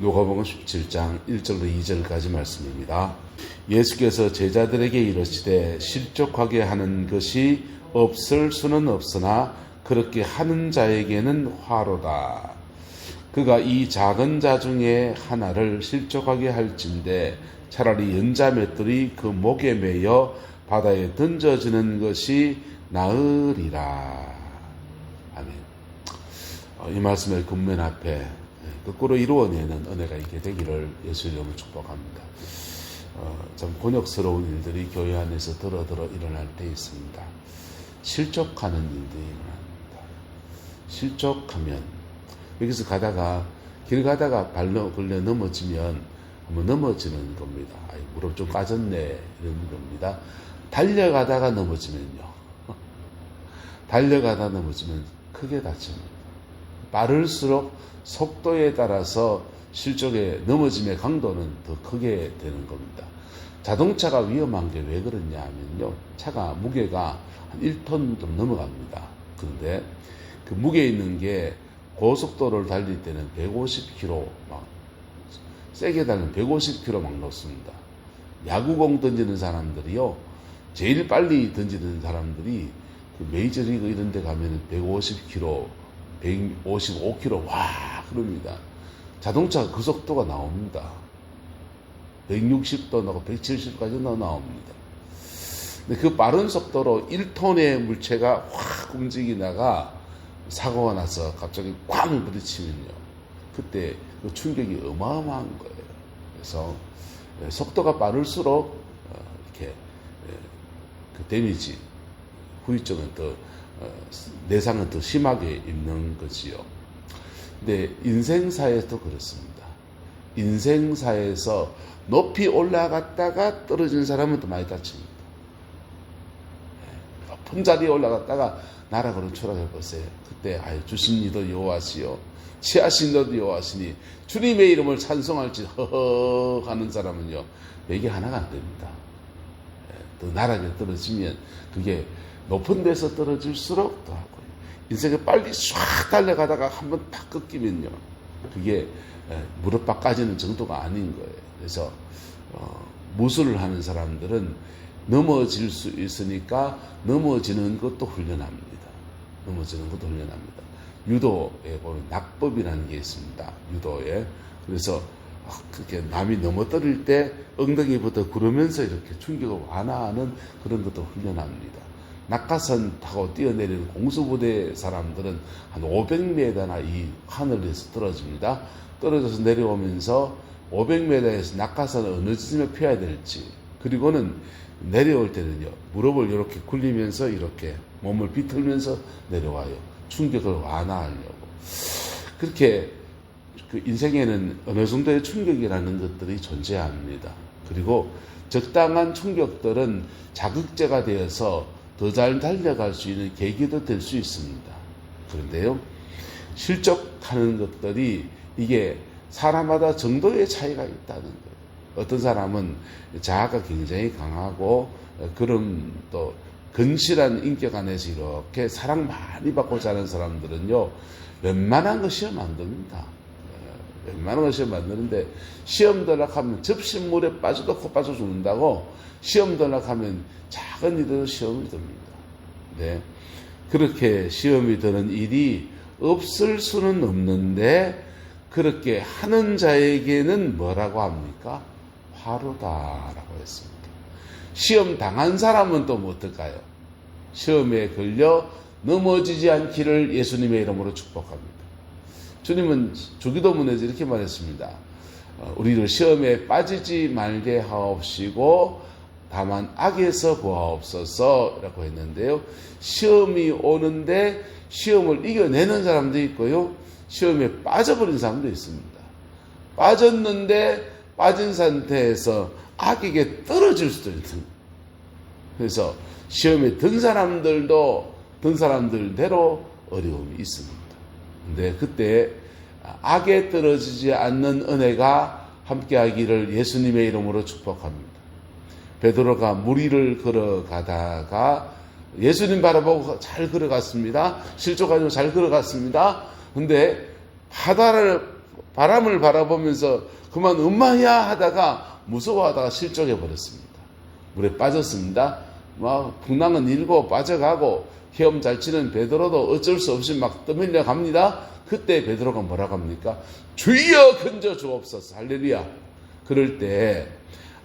누가복음 17장 1절로 2절까지 말씀입니다. 예수께서 제자들에게 이르시되 실족하게 하는 것이 없을 수는 없으나 그렇게 하는 자에게는 화로다. 그가 이 작은 자 중에 하나를 실족하게 할진대 차라리 연자 맷돌이 그 목에 매여 바다에 던져지는 것이 나으리라. 아멘. 이 말씀의 근면 앞에 거꾸로 이루어내는 은혜가 있게 되기를 예수 이름으로 축복합니다. 참 곤욕스러운 일들이 교회 안에서 들어 일어날 때 있습니다. 실족하는 일들이 일어납니다. 실족하면 여기서 길 가다가 발로 걸려 넘어지면 한번 넘어지는 겁니다. 무릎 좀 까졌네 이런 겁니다. 달려가다가 넘어지면요. 달려가다 넘어지면 크게 다칩니다. 빠를수록 속도에 따라서 실족의 넘어짐의 강도는 더 크게 되는 겁니다. 자동차가 위험한 게 왜 그러냐 하면요. 차가 무게가 한 1톤 좀 넘어갑니다. 그런데 그 무게 있는 게 고속도로를 달릴 때는 150km 막 세게 달리면 150km 막 놓습니다. 야구공 던지는 사람들이요. 제일 빨리 던지는 사람들이 그 메이저리그 이런 데 가면 150km, 155km 와 그럽니다. 자동차가 그 속도가 나옵니다. 160도 나고 170까지 나옵니다. 근데 그 빠른 속도로 1톤의 물체가 확 움직이다가 사고가 나서 갑자기 꽝 부딪히면요. 그때 그 충격이 어마어마한 거예요. 그래서 속도가 빠를수록 이렇게 그 데미지, 후유증은 더 내상은 더 심하게 입는 거지요. 근데 인생사에도 그렇습니다. 인생사에서 높이 올라갔다가 떨어진 사람은 더 많이 다칩니다. 높은 자리에 올라갔다가 나락으로 추락해 보세요. 그때 주신 이도 여호와시요 취하신 이도 여호와시니 주님의 이름을 찬송할지 허허 하는 사람은요 이게 하나가 안 됩니다. 또 나락에 떨어지면 그게 높은 데서 떨어질수록 더 하고요. 인생에 빨리 쫙 달려가다가 한번 탁 꺾이면요 그게 무릎팍 까지는 정도가 아닌 거예요. 그래서 무술을 하는 사람들은 넘어질 수 있으니까 넘어지는 것도 훈련합니다. 넘어지는 것도 훈련합니다. 유도에 보면 낙법이라는 게 있습니다. 유도에. 그래서 그렇게 남이 넘어뜨릴 때 엉덩이부터 구르면서 이렇게 충격을 완화하는 그런 것도 훈련합니다. 낙하산 타고 뛰어내리는 공수부대 사람들은 한 500m나 이 하늘에서 떨어집니다. 떨어져서 내려오면서 500m에서 낙하산을 어느 지점에 펴야 될지, 그리고는 내려올 때는요 무릎을 이렇게 굴리면서 이렇게 몸을 비틀면서 내려와요. 충격을 완화하려고. 그렇게 그 인생에는 어느 정도의 충격이라는 것들이 존재합니다. 그리고 적당한 충격들은 자극제가 되어서 더 잘 달려갈 수 있는 계기도 될 수 있습니다. 그런데요 실족하는 것들이 이게 사람마다 정도의 차이가 있다는 거예요. 어떤 사람은 자아가 굉장히 강하고 그런 또 건실한 인격 안에서 이렇게 사랑 많이 받고 자는 사람들은요 웬만한 거 시험 안 됩니다. 웬만한 거 시험 안 되는데 시험 들락하면 접시물에 빠져도 코 빠져 죽는다고 시험 들락하면 작은 일에도 시험이 듭니다. 네. 그렇게 시험이 드는 일이 없을 수는 없는데 그렇게 하는 자에게는 뭐라고 합니까? 화로다라고 했습니다. 시험 당한 사람은 또 어떨까요? 시험에 걸려 넘어지지 않기를 예수님의 이름으로 축복합니다. 주님은 주기도문에서 이렇게 말했습니다. 우리를 시험에 빠지지 말게 하옵시고 다만 악에서 구하옵소서 라고 했는데요. 시험이 오는데 시험을 이겨내는 사람도 있고요. 시험에 빠져버린 사람도 있습니다. 빠졌는데 빠진 상태에서 악에게 떨어질 수도 있는. 그래서 시험에 든 사람들도 든 사람들대로 어려움이 있습니다. 근데 그때 악에 떨어지지 않는 은혜가 함께하기를 예수님의 이름으로 축복합니다. 베드로가 물 위를 걸어가다가 예수님 바라보고 잘 걸어갔습니다. 실족하지고 잘 걸어갔습니다. 근데 바다를 바람을 바라보면서 그만 엄마야 하다가 무서워하다가 실족해 버렸습니다. 물에 빠졌습니다. 막 풍랑은 일고 빠져가고 헤엄 잘 치는 베드로도 어쩔 수 없이 막 떠밀려 갑니다. 그때 베드로가 뭐라고 합니까? 주여 건져 주옵소서. 할렐루야. 그럴 때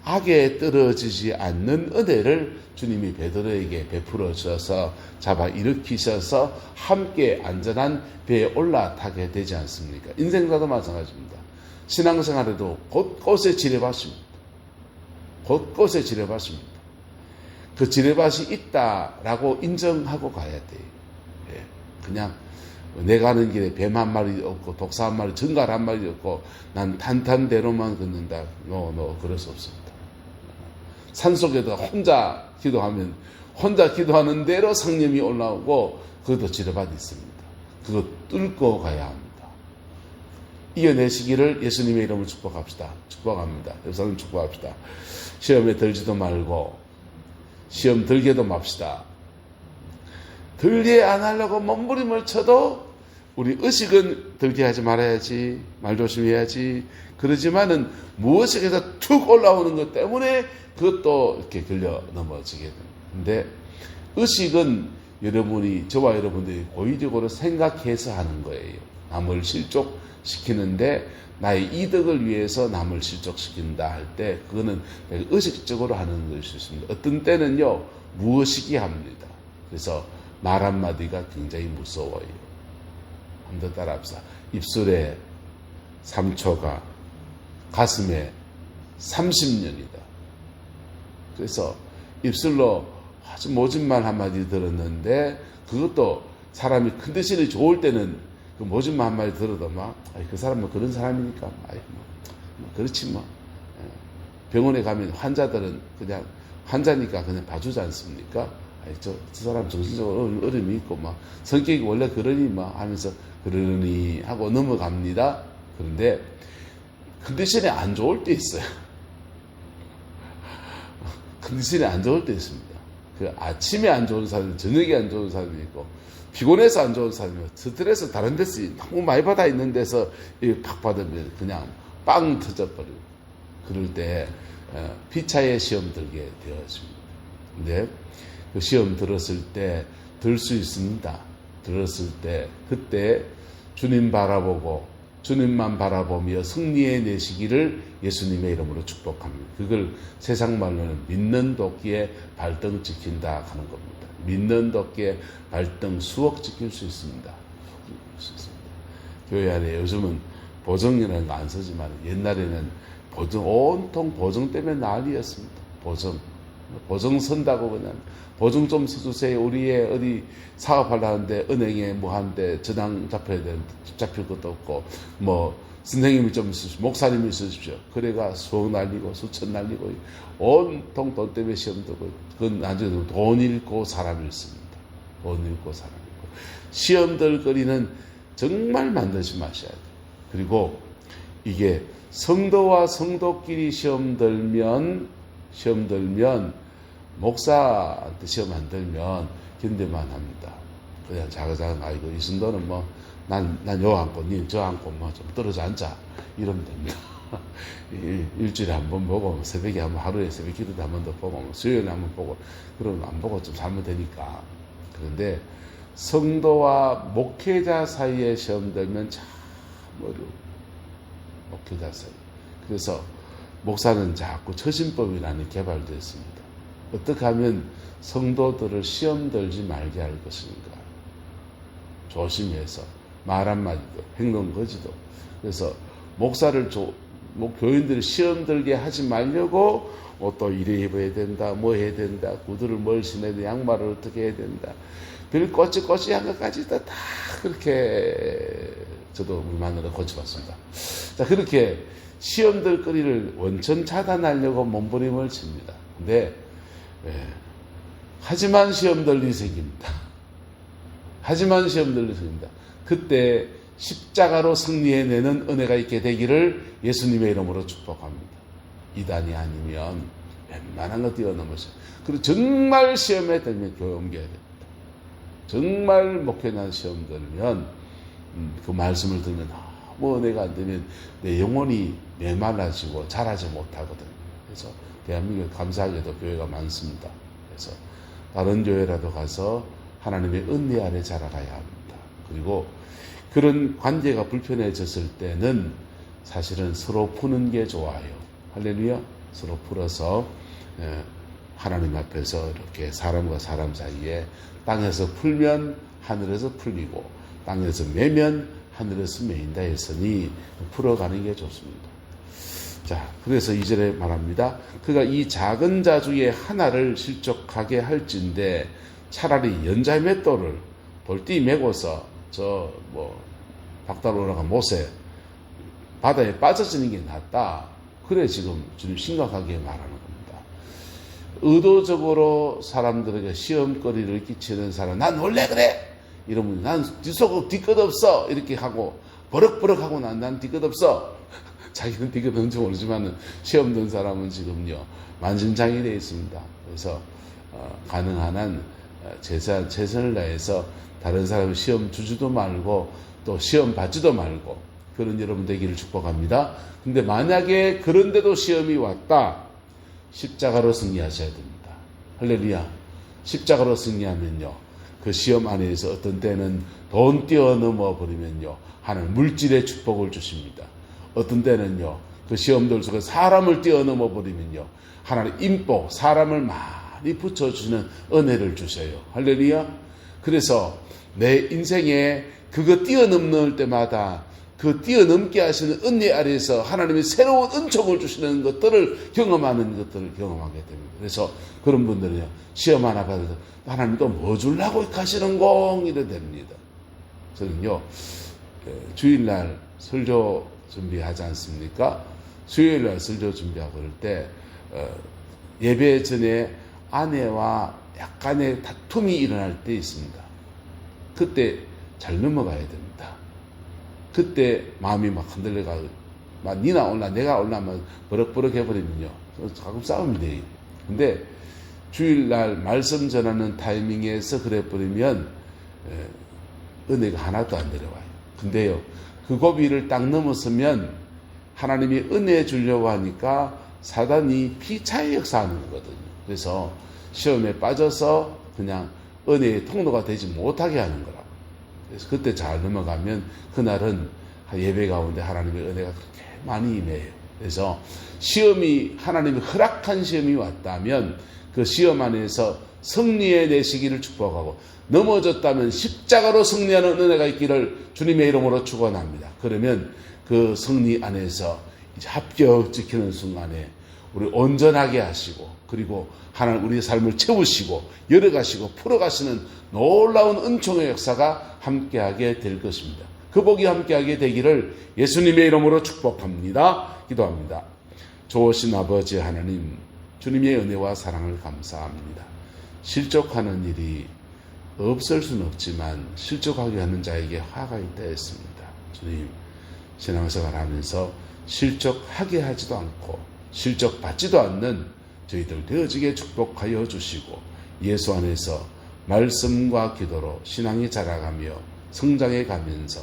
악에 떨어지지 않는 은혜를 주님이 베드로에게 베풀어 주셔서 잡아 일으키셔서 함께 안전한 배에 올라타게 되지 않습니까? 인생과도 마찬가지입니다. 신앙생활에도 곳곳에 지뢰밭입니다. 곳곳에 지뢰밭입니다. 그 지뢰밭이 있다라고 인정하고 가야 돼요. 예. 그냥 내가 가는 길에 뱀 한 마리 없고 독사 한 마리, 정갈 한 마리 없고 난 탄탄대로만 걷는다. 그럴 수 없습니다. 산속에도 혼자 기도하면 혼자 기도하는 대로 성령이 올라오고 그것도 지뢰밭이 있습니다. 그거 뚫고 가야 합니다. 이겨내시기를 예수님의 이름으로 축복합시다. 축복합니다. 여러분 축복합시다. 시험에 들지도 말고 시험 들게도 맙시다. 들게 안 하려고 몸부림을 쳐도 우리 의식은 들게 하지 말아야지, 말 조심해야지. 그러지만은 무엇에게서 툭 올라오는 것 때문에 그것도 이렇게 걸려 넘어지게 되는데, 의식은 여러분이, 저와 여러분들이 고의적으로 생각해서 하는 거예요. 남을 실족시키는데 나의 이득을 위해서 남을 실족시킨다 할 때 그거는 의식적으로 하는 것일 수 있습니다. 어떤 때는요 무의식이 합니다. 그래서 말 한마디가 굉장히 무서워요. 한번 더 따라합시다. 입술에 3초가 가슴에 30년이다. 그래서 입술로 아주 모진 말 한마디 들었는데 그것도 사람이 컨디션이 좋을 때는 그 모진 말 한마디 들어도 그 사람 뭐 그런 사람이니까 그렇지 뭐. 병원에 가면 환자들은 그냥 환자니까 그냥 봐주지 않습니까? 저 사람 정신적으로 어려움이 있고 성격이 원래 그러니 하면서 그러니 하고 넘어갑니다. 그런데 컨디션이 안 좋을 때 있어요. 컨디션이 안 좋을 때 있습니다. 그 아침에 안 좋은 사람이, 저녁에 안 좋은 사람이 있고, 피곤해서 안 좋은 사람이, 스트레스 다른 데서 너무 많이 받아 있는 데서 팍 받으면 그냥 빵 터져버리고, 그럴 때 피차에 시험 들게 되었습니다. 근데 그 시험 들었을 때 들 수 있습니다. 들었을 때 그때 주님 바라보고 주님만 바라보며 승리해 내시기를 예수님의 이름으로 축복합니다. 그걸 세상 말로는 믿는 도끼에 발등 지킨다 하는 겁니다. 믿는 도끼에 발등 수억 지킬 수 있습니다. 교회 안에 요즘은 보정이라는 거 안 쓰지만 옛날에는 온통 보정 때문에 난리였습니다. 보정 선다고 그냥 보증 좀 서주세요. 우리의 어디 사업하려는데 은행에 하는데 저당 잡힐 것도 없고 선생님이 좀 있으십시오. 목사님이 있으십시오. 그래가 수억 날리고 수천 날리고 온통 돈 때문에 시험 들고 그건 나중에 돈 잃고 사람 잃습니다. 돈 잃고 사람 잃고 시험 들 거리는 정말 만들지 마셔야 돼요. 그리고 이게 성도와 성도끼리 시험 들면 목사한테 시험 안 들면 견딜만 합니다. 그냥 자그자그 아이고 이 정도는 난 요 앉고 니 저 앉고 좀 떨어져 앉아 이러면 됩니다. 일주일에 한 번 보고 새벽에 한번 하루에 새벽 기도도 한 번 더 보고 수요일에 한 번 보고 그러면 안 보고 좀 살면 되니까. 그런데 성도와 목회자 사이에 시험 들면 참 어려워. 목회자 사이. 그래서 목사는 자꾸 처신법이라는 게 개발되었습니다. 어떻게 하면 성도들을 시험 들지 말게 할 것인가. 조심해서 말 한마디도 행동 거지도. 그래서 목사를 교인들을 시험 들게 하지 말려고 또 이래 입어야 된다, 뭐 해야 된다, 구두를 뭘 신어야 된다, 양말을 어떻게 해야 된다. 별 꼬치꼬치한 것까지도 다 그렇게 저도 우리 마누라 고쳐봤습니다. 자, 그렇게 시험들 거리를 원천 차단하려고 몸부림을 칩니다. 근데 하지만 시험들이 생깁니다. 하지만 시험들이 생깁니다. 그때 십자가로 승리해내는 은혜가 있게 되기를 예수님의 이름으로 축복합니다. 이단이 아니면 웬만한 거 뛰어넘어서. 그리고 정말 시험에 들면 교회 옮겨야 됩니다. 정말 목회나 시험 들면 그 말씀을 들으면 너무 은혜가 안 되면 내 영혼이 메말라지고 자라지 못하거든. 그래서 대한민국에 감사하게도 교회가 많습니다. 그래서 다른 교회라도 가서 하나님의 은혜 아래 자라가야 합니다. 그리고 그런 관계가 불편해졌을 때는 사실은 서로 푸는 게 좋아요. 할렐루야. 서로 풀어서 하나님 앞에서 이렇게 사람과 사람 사이에 땅에서 풀면 하늘에서 풀리고 땅에서 매면 하늘에서 매인다 했으니 풀어가는 게 좋습니다. 자, 그래서 2절에 말합니다. 그가 이 작은 자 중에 하나를 실족하게 할진대 차라리 연자 맷돌을 돌띠 메고서 박달 올라간 못에 바다에 빠져지는 게 낫다. 그래 지금 주님 심각하게 말하는 겁니다. 의도적으로 사람들에게 시험거리를 끼치는 사람, 난 원래 그래! 이러면 난 뒤끝 없어! 이렇게 하고 버럭버럭하고 난 뒤끝 없어! 자기는 뒤끝 없는지 모르지만 시험 든 사람은 지금요 만신창이 되어 있습니다. 그래서 가능한 한 최선을 다해서 다른 사람 시험 주지도 말고 또 시험 받지도 말고 그런 여러분 되기를 축복합니다. 근데 만약에 그런데도 시험이 왔다, 십자가로 승리하셔야 됩니다. 할렐루야. 십자가로 승리하면요, 그 시험 안에서 어떤 때는 돈 뛰어넘어 버리면요 하나님 물질의 축복을 주십니다. 어떤 때는요 그 시험들 속에 사람을 뛰어넘어 버리면요 하나님 인복, 사람을 많이 붙여주는 은혜를 주셔요. 할렐루야. 그래서 내 인생에 그거 뛰어넘을 때마다 그 뛰어넘게 하시는 은혜 아래에서 하나님이 새로운 은총을 주시는 것들을 경험하는 것들을 경험하게 됩니다. 그래서 그런 분들은요 시험 하나 받아서 하나님 또 뭐 주려고 가시는 공 이래 됩니다. 저는요 주일날 설교 준비하지 않습니까? 수요일날 설교 준비하고 그럴 때 예배 전에 아내와 약간의 다툼이 일어날 때 있습니다. 그때 잘 넘어가야 됩니다. 그때 마음이 막 흔들려가지고 막 니나 올라 내가 올라면 버럭버럭 해버리면요 가끔 싸움이 돼요. 근데 주일날 말씀 전하는 타이밍에서 그래버리면 은혜가 하나도 안 내려와요. 근데요 그 고비를 딱 넘었으면 하나님이 은혜 주려고 하니까 사단이 피차의 역사하는 거거든요. 그래서 시험에 빠져서 그냥 은혜의 통로가 되지 못하게 하는 거라고. 그래서 그때 잘 넘어가면 그날은 예배 가운데 하나님의 은혜가 그렇게 많이 임해요. 그래서 시험이 하나님이 허락한 시험이 왔다면 그 시험 안에서 승리해 내시기를 축복하고, 넘어졌다면 십자가로 승리하는 은혜가 있기를 주님의 이름으로 축원합니다. 그러면 그 승리 안에서 이제 합격 지키는 순간에 우리 온전하게 하시고, 그리고 하나님 우리의 삶을 채우시고 열어가시고 풀어가시는 놀라운 은총의 역사가 함께하게 될 것입니다. 그 복이 함께하게 되기를 예수님의 이름으로 축복합니다. 기도합니다. 좋으신 아버지 하나님, 주님의 은혜와 사랑을 감사합니다. 실족하는 일이 없을 수는 없지만 실족하게 하는 자에게 화가 있다 했습니다. 주님, 신앙생활 하면서 실족하게 하지도 않고 실족받지도 않는 저희들 되어지게 축복하여 주시고, 예수 안에서 말씀과 기도로 신앙이 자라가며 성장해 가면서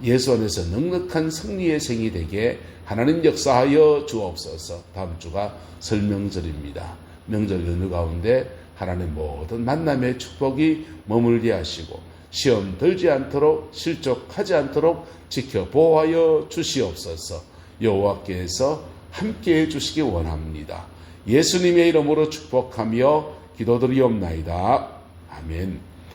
예수 안에서 넉넉한 승리의 생이 되게 하나님 역사하여 주옵소서. 다음 주가 설명절입니다. 명절 연휴 가운데 하나님 모든 만남의 축복이 머물게 하시고 시험 들지 않도록 실족하지 않도록 지켜 보호하여 주시옵소서. 여호와께서 함께해 주시기 원합니다. 예수님의 이름으로 축복하며 기도드리옵나이다. 아멘.